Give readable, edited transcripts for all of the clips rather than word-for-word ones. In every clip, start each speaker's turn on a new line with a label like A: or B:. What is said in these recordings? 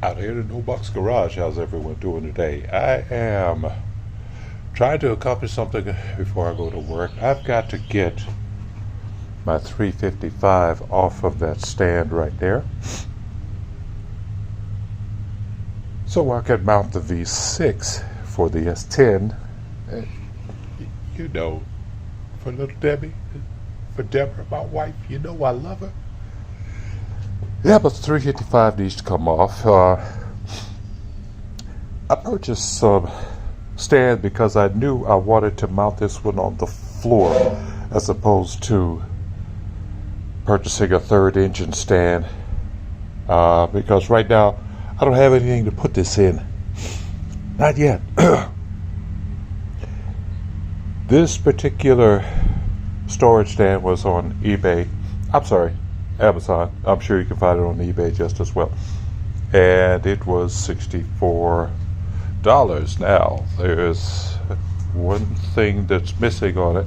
A: Out here in the No Box Garage, how's everyone doing today? I am trying to accomplish something before I go to work. I've got to get my 355 off of that stand right there so I can mount the V6 for the S10. You know, for little Debbie, for Deborah, my wife, you know I love her. Yeah, but the 355 needs to come off. I purchased some stand because I knew I wanted to mount this one on the floor as opposed to purchasing a third engine stand, because right now I don't have anything to put this in. Not yet. This particular storage stand was on eBay. I'm sorry, Amazon. I'm sure you can find it on eBay just as well. And it was $64. Now, there's one thing that's missing on it.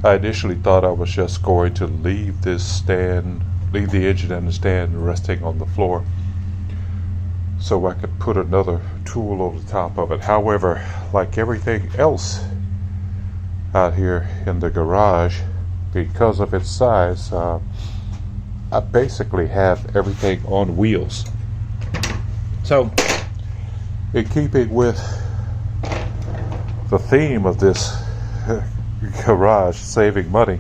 A: I initially thought I was just going to leave this stand, leave the engine and the stand resting on the floor so I could put another tool over the top of it. However, like everything else out here in the garage, because of its size, I basically have everything on wheels. So, in keeping with the theme of this garage, saving money,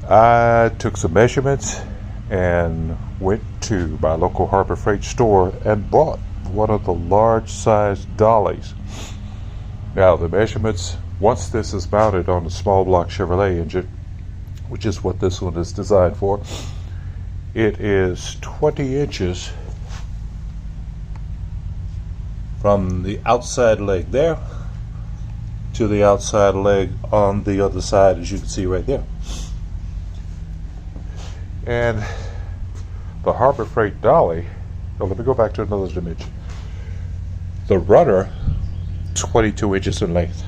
A: I took some measurements and went to my local Harbor Freight store and bought one of the large size dollies. Now the measurements, once this is mounted on a small block Chevrolet engine, which is what this one is designed for, it is 20 inches from the outside leg there to the outside leg on the other side, as you can see right there. And the Harbor Freight dolly, let me go back to another dimension. The rudder, 22 inches in length.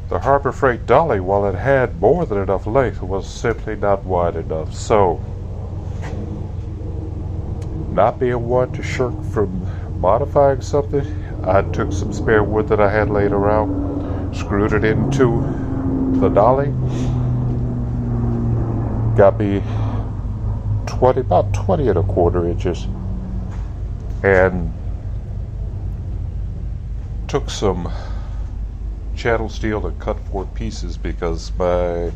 A: The Harbor Freight dolly, while it had more than enough length, was simply not wide enough. So, not being one to shirk from modifying something, I took some spare wood that I had laid around, screwed it into the dolly, got me about 20 and a quarter inches, and took some channel steel and cut 4 pieces, because my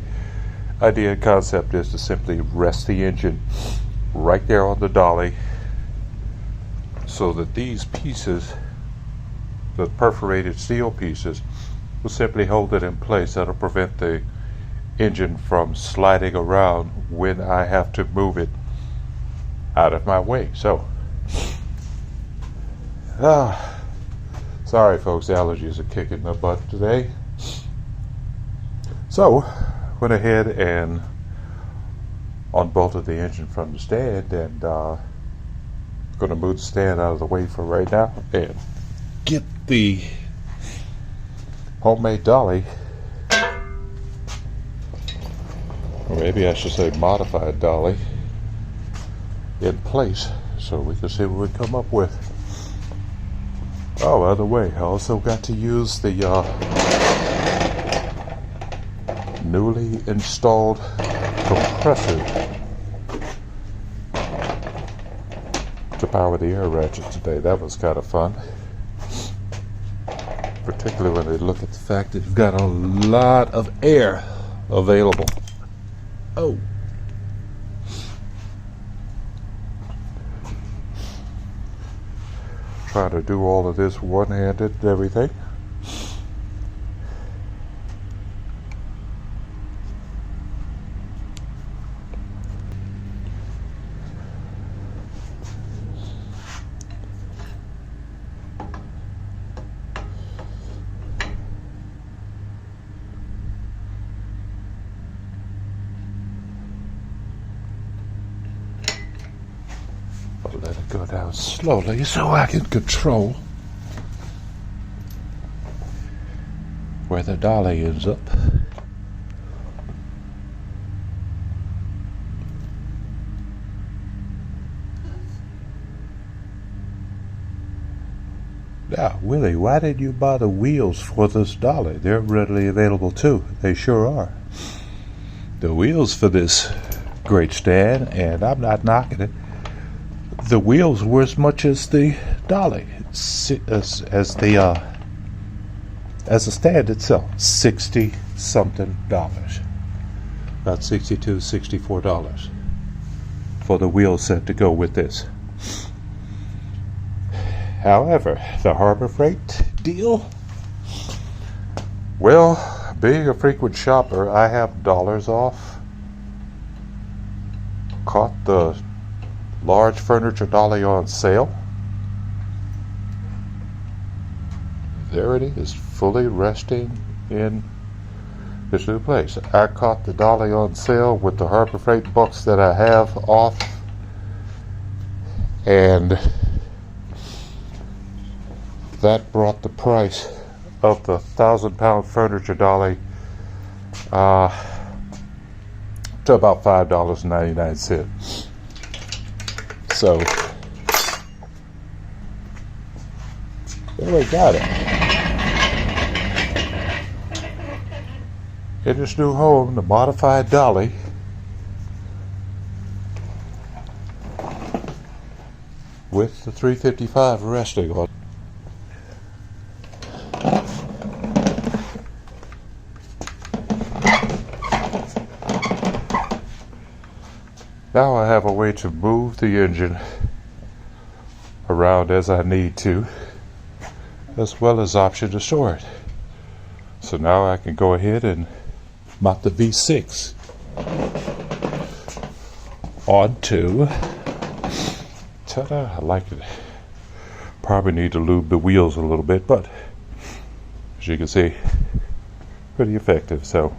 A: idea and concept is to simply rest the engine right there on the dolly so that these pieces, the perforated steel pieces, will simply hold it in place. That'll prevent the engine from sliding around when I have to move it out of my way. So, sorry folks, allergies are kicking my butt today. So, went ahead and unbolted the engine from the stand, and going to move the stand out of the way for right now and get the homemade dolly, or maybe I should say modified dolly, in place so we can see what we come up with. Oh, by the way, I also got to use the newly installed compressor to power the air ratchet today. That was kind of fun, particularly when they look at the fact that you've got a lot of air available. Oh, trying to do all of this one-handed and everything. But let it go down slowly so I can control where the dolly ends up. Now, Willie, why did you buy the wheels for this dolly? They're readily available too. They sure are. The wheels for this great stand, and I'm not knocking it, the wheels were as much as the dolly, as the stand itself. $60-something, about $62, $64 for the wheel set to go with this. However, the Harbor Freight deal, well, being a frequent shopper, I have dollars off. Caught the large furniture dolly on sale. There it is, fully resting in this new place. I caught the dolly on sale with the Harbor Freight books that I have off, and that brought the price of the 1,000-pound furniture dolly to about $5.99. So there we got it. In this new home, the modified dolly with the 355 resting on. Now I have a way to move the engine around as I need to, as well as option to store it. So now I can go ahead and mount the V6 onto, ta-da, I like it. Probably need to lube the wheels a little bit, but as you can see, pretty effective. So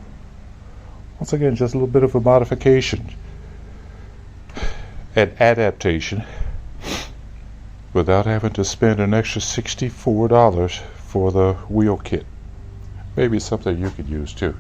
A: once again, just a little bit of a modification and adaptation without having to spend an extra $64 for the wheel kit. Maybe something you could use too.